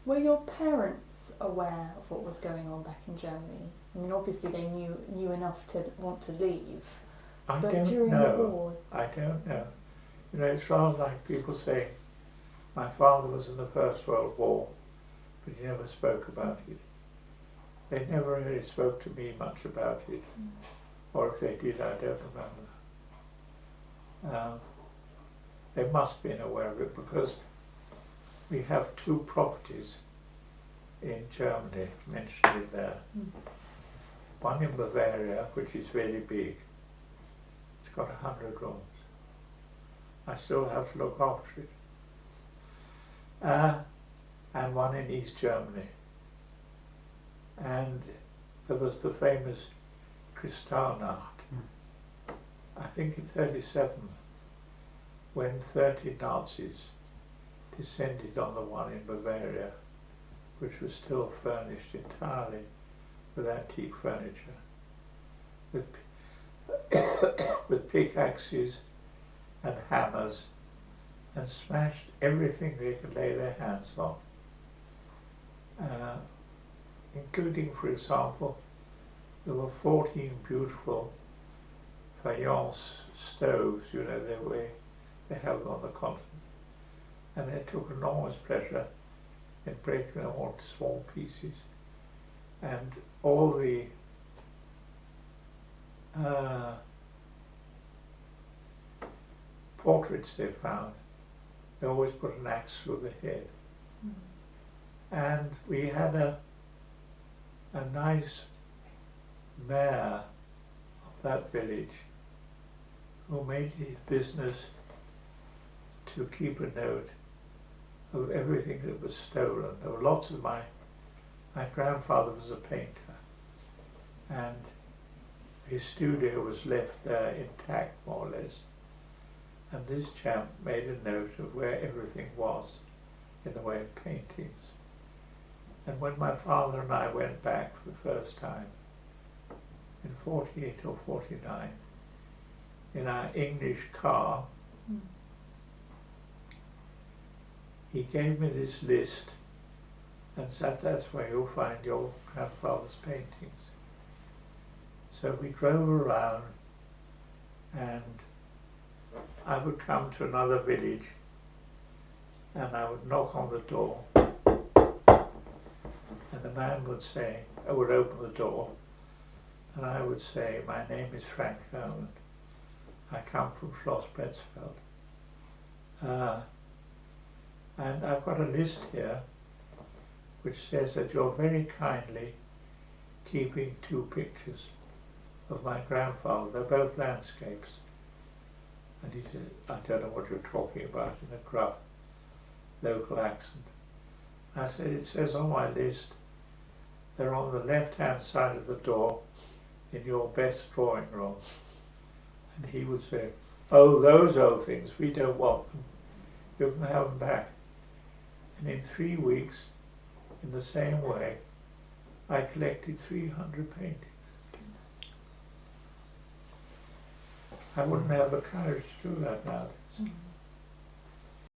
Were your parents aware of what was going on back in Germany? I mean, obviously they knew enough to want to leave. I But don't during know. the war, I don't know. You know, it's rather like people saying, my father was in the First World War, but he never spoke about it. They never really spoke to me much about it. Or if they did, I don't remember. They must have been aware of it because we have 2 properties in Germany mentioned in there. One in Bavaria, which is very big. It's got 100 rooms. I still have to look after it. And one in East Germany. And there was the famous Kristallnacht, I think in 1937, when 30 Nazis descended on the one in Bavaria, which was still furnished entirely with antique furniture, with pickaxes and hammers, and smashed everything they could lay their hands on, including, for example, there were 14 beautiful faience stoves, you know, they have them on the continent, and they took enormous pleasure in breaking them all into small pieces, and all the portraits they found, they always put an axe through the head. And we had a nice mayor of that village who made it his business to keep a note of everything that was stolen. There were lots of my grandfather was a painter, and his studio was left there intact, more or less. And this chap made a note of where everything was in the way of paintings. And when my father and I went back for the first time, in 48 or 49, in our English car, he gave me this list and said, that's where you'll find your grandfather's paintings. So we drove around, and I would come to another village and I would knock on the door, and the man would say, I would open the door, and I would say, my name is Frank Herrmann. I come from Schloss Bretzfeld. And I've got a list here which says that you're very kindly keeping 2 pictures of my grandfather. They're both landscapes. And he said, I don't know what you're talking about, in a gruff local accent. I said, it says on my list, they're on the left-hand side of the door in your best drawing room. And he would say, oh, those old things, we don't want them. You can have them back. And in 3 weeks, in the same way, I collected 300 paintings. I wouldn't have the courage to do that nowadays.